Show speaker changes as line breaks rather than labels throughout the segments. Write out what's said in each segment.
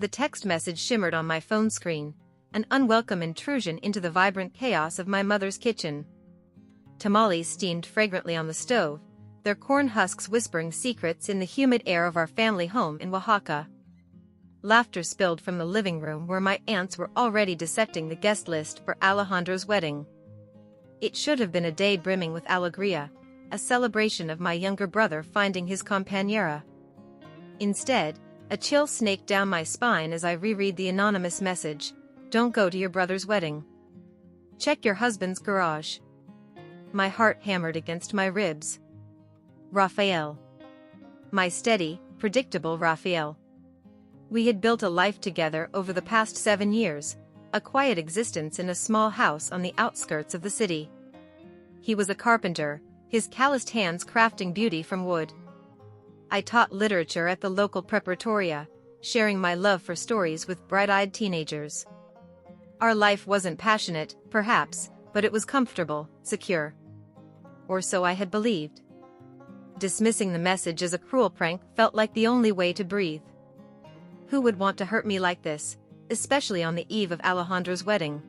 The text message shimmered on my phone screen, an unwelcome intrusion into the vibrant chaos of my mother's kitchen. Tamales steamed fragrantly on the stove, their corn husks whispering secrets in the humid air of our family home in Oaxaca. Laughter spilled from the living room where my aunts were already dissecting the guest list for Alejandro's wedding. It should have been a day brimming with alegría, a celebration of my younger brother finding his compañera. Instead, a chill snaked down my spine as I reread the anonymous message, "Don't go to your brother's wedding. Check your husband's garage." My heart hammered against my ribs. Rafael. My steady, predictable Rafael. We had built a life together over the past 7 years, a quiet existence in a small house on the outskirts of the city. He was a carpenter, his calloused hands crafting beauty from wood. I taught literature at the local preparatoria, sharing my love for stories with bright-eyed teenagers. Our life wasn't passionate, perhaps, but it was comfortable, secure. Or so I had believed. Dismissing the message as a cruel prank felt like the only way to breathe. Who would want to hurt me like this, especially on the eve of Alejandro's wedding?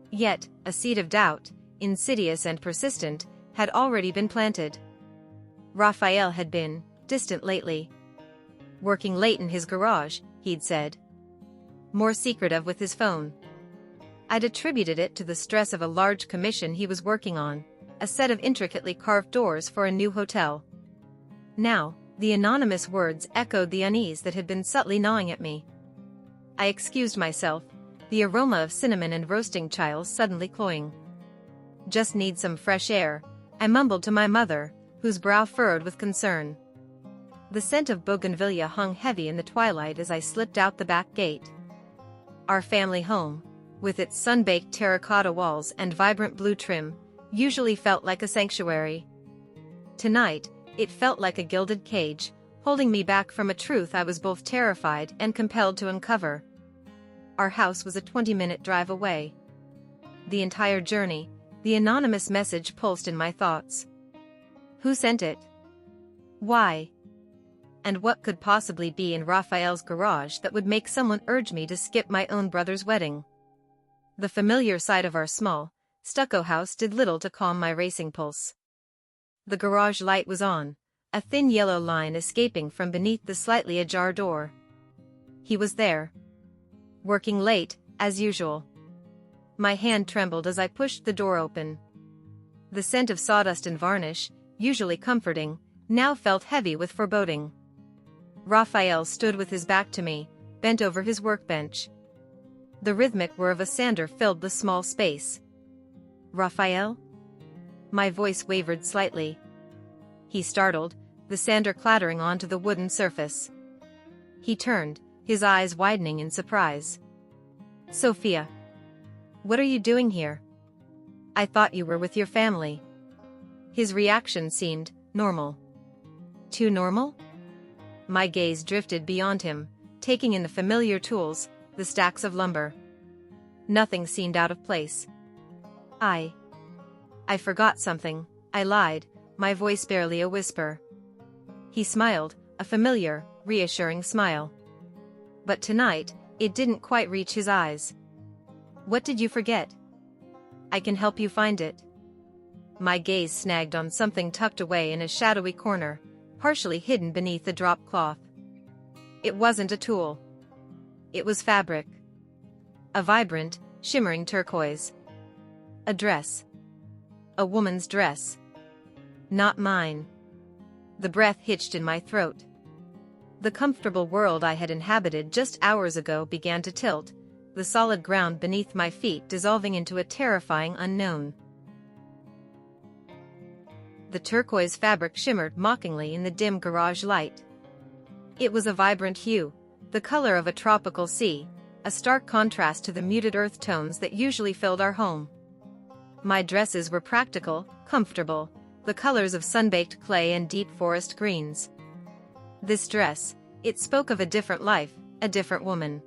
Yet, a seed of doubt, insidious and persistent, had already been planted. Rafael had been distant lately. Working late in his garage, he'd said. More secretive with his phone. I'd attributed it to the stress of a large commission he was working on, a set of intricately carved doors for a new hotel. Now, the anonymous words echoed the unease that had been subtly gnawing at me. I excused myself, the aroma of cinnamon and roasting chiles suddenly cloying. "Just need some fresh air," I mumbled to my mother, whose brow furrowed with concern. The scent of bougainvillea hung heavy in the twilight as I slipped out the back gate. Our family home, with its sun-baked terracotta walls and vibrant blue trim, usually felt like a sanctuary. Tonight, it felt like a gilded cage, holding me back from a truth I was both terrified and compelled to uncover. Our house was a 20-minute drive away. The entire journey, the anonymous message pulsed in my thoughts. Who sent it? Why? And what could possibly be in Rafael's garage that would make someone urge me to skip my own brother's wedding? The familiar sight of our small, stucco house did little to calm my racing pulse. The garage light was on, a thin yellow line escaping from beneath the slightly ajar door. He was there. Working late, as usual. My hand trembled as I pushed the door open. The scent of sawdust and varnish, usually comforting, now felt heavy with foreboding. Rafael stood with his back to me, bent over his workbench. The rhythmic whir of a sander filled the small space. "Rafael?" My voice wavered slightly. He startled, the sander clattering onto the wooden surface. He turned, his eyes widening in surprise. "Sofia. What are you doing here? I thought you were with your family." His reaction seemed normal. Too normal? My gaze drifted beyond him, taking in the familiar tools, the stacks of lumber. Nothing seemed out of place. I forgot something, I lied, my voice barely a whisper. He smiled, a familiar, reassuring smile. But tonight, it didn't quite reach his eyes. "What did you forget? I can help you find it." My gaze snagged on something tucked away in a shadowy corner, partially hidden beneath a drop cloth. It wasn't a tool. It was fabric. A vibrant, shimmering turquoise. A dress. A woman's dress. Not mine. The breath hitched in my throat. The comfortable world I had inhabited just hours ago began to tilt, the solid ground beneath my feet dissolving into a terrifying unknown. The turquoise fabric shimmered mockingly in the dim garage light. It was a vibrant hue, the color of a tropical sea, a stark contrast to the muted earth tones that usually filled our home. My dresses were practical, comfortable, the colors of sun-baked clay and deep forest greens. This dress, it spoke of a different life, a different woman.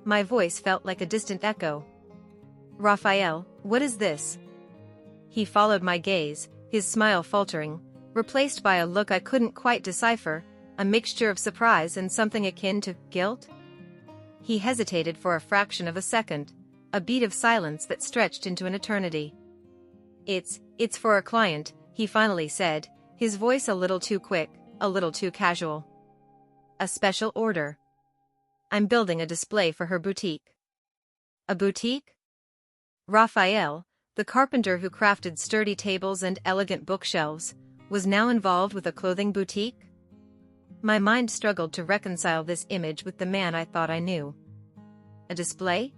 My voice felt like a distant echo. "Rafael, what is this?" He followed my gaze, his smile faltering, replaced by a look I couldn't quite decipher, a mixture of surprise and something akin to guilt. He hesitated for a fraction of a second, a beat of silence that stretched into an eternity. It's for a client," he finally said, his voice a little too quick, a little too casual. "A special order. I'm building a display for her boutique." "A boutique?" Raphael, the carpenter who crafted sturdy tables and elegant bookshelves, was now involved with a clothing boutique? My mind struggled to reconcile this image with the man I thought I knew. "A display?"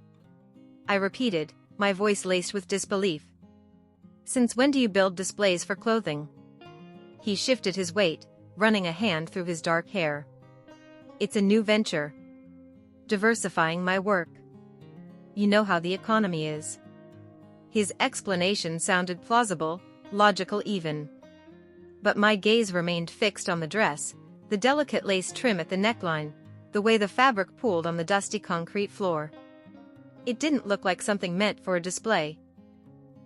I repeated, my voice laced with disbelief. "Since when do you build displays for clothing?" He shifted his weight, running a hand through his dark hair. "It's a new venture. Diversifying my work. You know how the economy is." His explanation sounded plausible, logical even. But my gaze remained fixed on the dress, the delicate lace trim at the neckline, the way the fabric pooled on the dusty concrete floor. It didn't look like something meant for a display.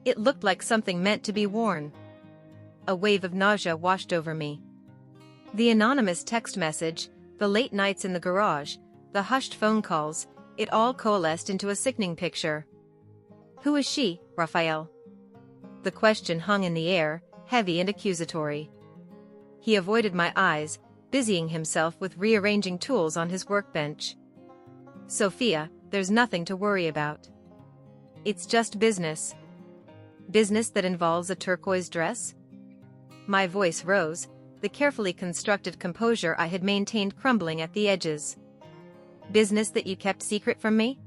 It looked like something meant to be worn. A wave of nausea washed over me. The anonymous text message, the late nights in the garage, the hushed phone calls, it all coalesced into a sickening picture. "Who is she, Raphael?" The question hung in the air, heavy and accusatory. He avoided my eyes, busying himself with rearranging tools on his workbench. "Sofia, there's nothing to worry about. It's just business." "Business that involves a turquoise dress?" My voice rose, the carefully constructed composure I had maintained crumbling at the edges. "Business that you kept secret from me?"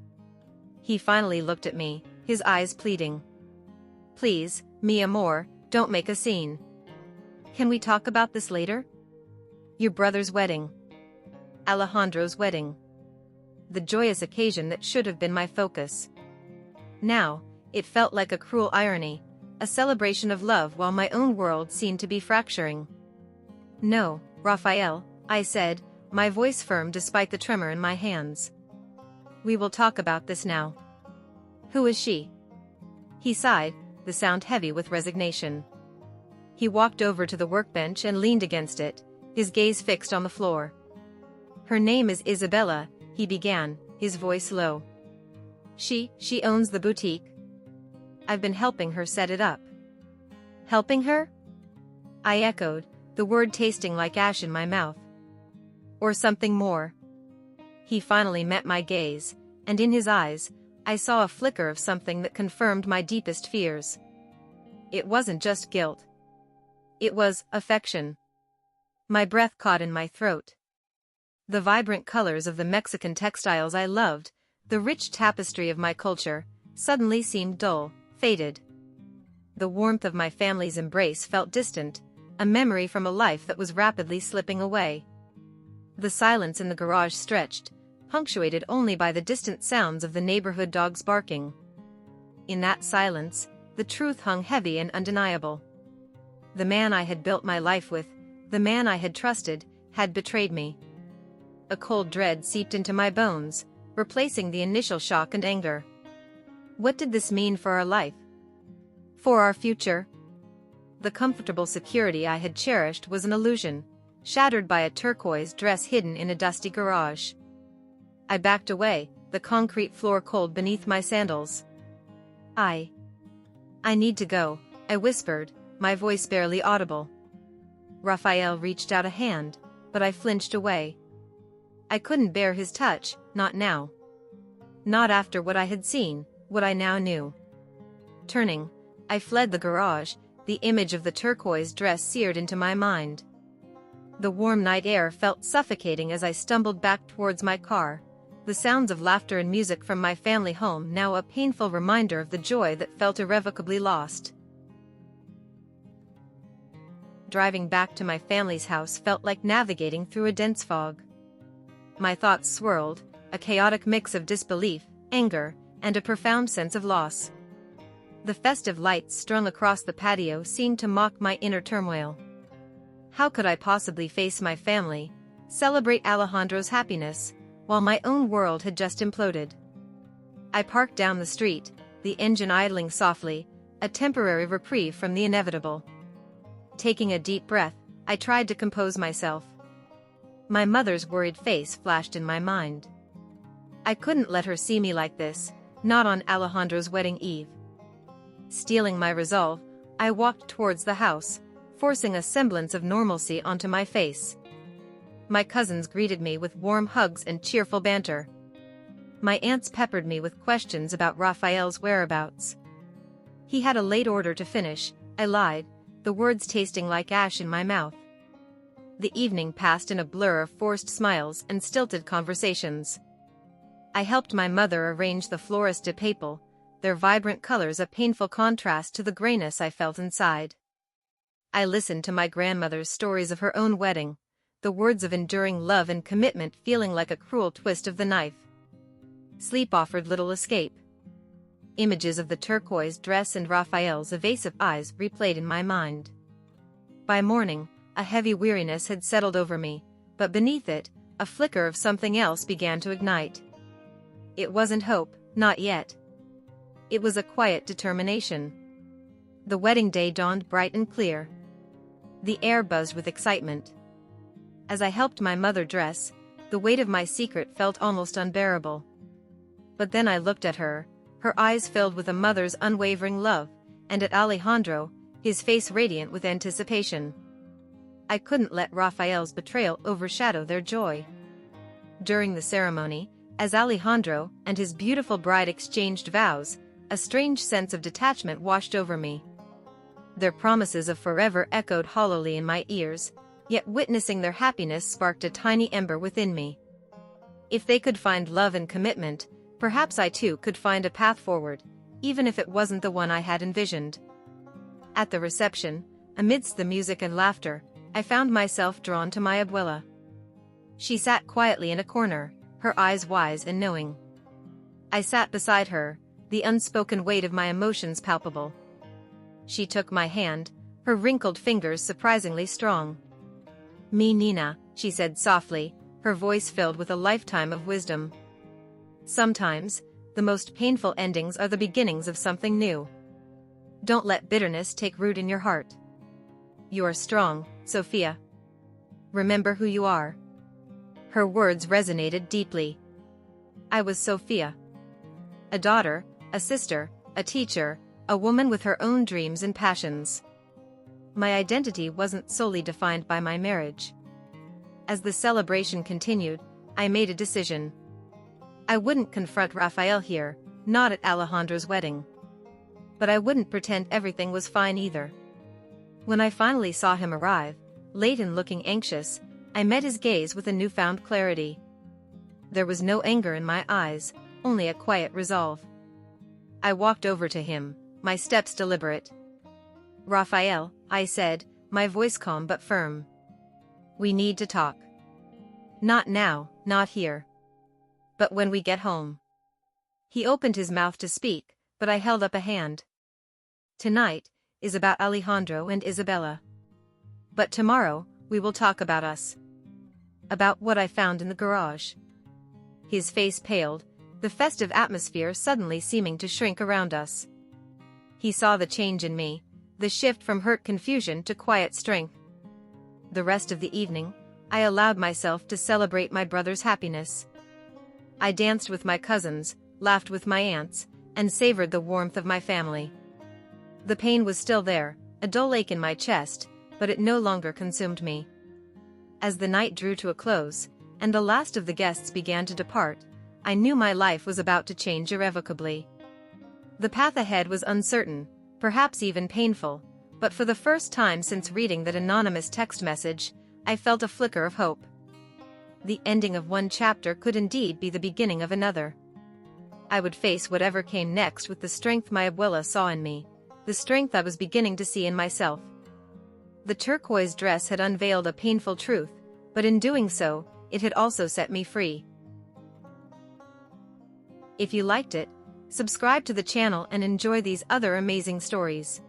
He finally looked at me, his eyes pleading. "Please, mi amor, don't make a scene. Can we talk about this later?" "Your brother's wedding. Alejandro's wedding. The joyous occasion that should have been my focus. Now, it felt like a cruel irony, a celebration of love while my own world seemed to be fracturing. "No, Raphael," I said, my voice firm despite the tremor in my hands. "We will talk about this now. Who is she?" He sighed, the sound heavy with resignation. He walked over to the workbench and leaned against it, his gaze fixed on the floor. "Her name is Isabella," he began, his voice low. She owns the boutique. I've been helping her set it up." "Helping her?" I echoed, the word tasting like ash in my mouth. "Or something more?" He finally met my gaze, and in his eyes, I saw a flicker of something that confirmed my deepest fears. It wasn't just guilt. It was affection. My breath caught in my throat. The vibrant colors of the Mexican textiles I loved, the rich tapestry of my culture, suddenly seemed dull, faded. The warmth of my family's embrace felt distant, a memory from a life that was rapidly slipping away. The silence in the garage stretched, punctuated only by the distant sounds of the neighborhood dogs barking. In that silence, the truth hung heavy and undeniable. The man I had built my life with, the man I had trusted, had betrayed me. A cold dread seeped into my bones, replacing the initial shock and anger. What did this mean for our life? For our future? The comfortable security I had cherished was an illusion, shattered by a turquoise dress hidden in a dusty garage. I backed away, the concrete floor cold beneath my sandals. I need to go," I whispered, my voice barely audible. Raphael reached out a hand, but I flinched away. I couldn't bear his touch, not now. Not after what I had seen, what I now knew. Turning, I fled the garage, the image of the turquoise dress seared into my mind. The warm night air felt suffocating as I stumbled back towards my car, the sounds of laughter and music from my family home now a painful reminder of the joy that felt irrevocably lost. Driving back to my family's house felt like navigating through a dense fog. My thoughts swirled, a chaotic mix of disbelief, anger, and a profound sense of loss. The festive lights strung across the patio seemed to mock my inner turmoil. How could I possibly face my family, celebrate Alejandro's happiness, while my own world had just imploded? I parked down the street, the engine idling softly, a temporary reprieve from the inevitable. Taking a deep breath, I tried to compose myself. My mother's worried face flashed in my mind. I couldn't let her see me like this, not on Alejandro's wedding eve. Steeling my resolve, I walked towards the house, forcing a semblance of normalcy onto my face. My cousins greeted me with warm hugs and cheerful banter. My aunts peppered me with questions about Raphael's whereabouts. He had a late order to finish, I lied, the words tasting like ash in my mouth. The evening passed in a blur of forced smiles and stilted conversations. I helped my mother arrange the flores de papel, their vibrant colors a painful contrast to the grayness I felt inside. I listened to my grandmother's stories of her own wedding, the words of enduring love and commitment feeling like a cruel twist of the knife. Sleep offered little escape. Images of the turquoise dress and Raphael's evasive eyes replayed in my mind. By morning, a heavy weariness had settled over me, but beneath it, a flicker of something else began to ignite. It wasn't hope, not yet. It was a quiet determination. The wedding day dawned bright and clear. The air buzzed with excitement. As I helped my mother dress, the weight of my secret felt almost unbearable. But then I looked at her, her eyes filled with a mother's unwavering love, and at Alejandro, his face radiant with anticipation. I couldn't let Raphael's betrayal overshadow their joy. During the ceremony, as Alejandro and his beautiful bride exchanged vows, a strange sense of detachment washed over me. Their promises of forever echoed hollowly in my ears, yet witnessing their happiness sparked a tiny ember within me. If they could find love and commitment, perhaps I too could find a path forward, even if it wasn't the one I had envisioned. At the reception, amidst the music and laughter, I found myself drawn to my abuela. She sat quietly in a corner, her eyes wise and knowing. I sat beside her, the unspoken weight of my emotions palpable. She took my hand, her wrinkled fingers surprisingly strong. "Mi Nina," she said softly, her voice filled with a lifetime of wisdom. "Sometimes, the most painful endings are the beginnings of something new. Don't let bitterness take root in your heart. You are strong, Sofia. Remember who you are." Her words resonated deeply. I was Sofia. A daughter, a sister, a teacher, a woman with her own dreams and passions. My identity wasn't solely defined by my marriage. As the celebration continued, I made a decision. I wouldn't confront Raphael here, not at Alejandro's wedding. But I wouldn't pretend everything was fine either. When I finally saw him arrive, late and looking anxious, I met his gaze with a newfound clarity. There was no anger in my eyes, only a quiet resolve. I walked over to him, my steps deliberate. "Raphael," I said, my voice calm but firm. "We need to talk. Not now, not here. But when we get home." He opened his mouth to speak, but I held up a hand. "Tonight is about Alejandro and Isabella. But tomorrow, we will talk about us. About what I found in the garage." His face paled, the festive atmosphere suddenly seeming to shrink around us. He saw the change in me, the shift from hurt confusion to quiet strength. The rest of the evening, I allowed myself to celebrate my brother's happiness. I danced with my cousins, laughed with my aunts, and savored the warmth of my family. The pain was still there, a dull ache in my chest, but it no longer consumed me. As the night drew to a close, and the last of the guests began to depart, I knew my life was about to change irrevocably. The path ahead was uncertain, perhaps even painful, but for the first time since reading that anonymous text message, I felt a flicker of hope. The ending of one chapter could indeed be the beginning of another. I would face whatever came next with the strength my abuela saw in me, the strength I was beginning to see in myself. The turquoise dress had unveiled a painful truth, but in doing so, it had also set me free. If you liked it, subscribe to the channel and enjoy these other amazing stories.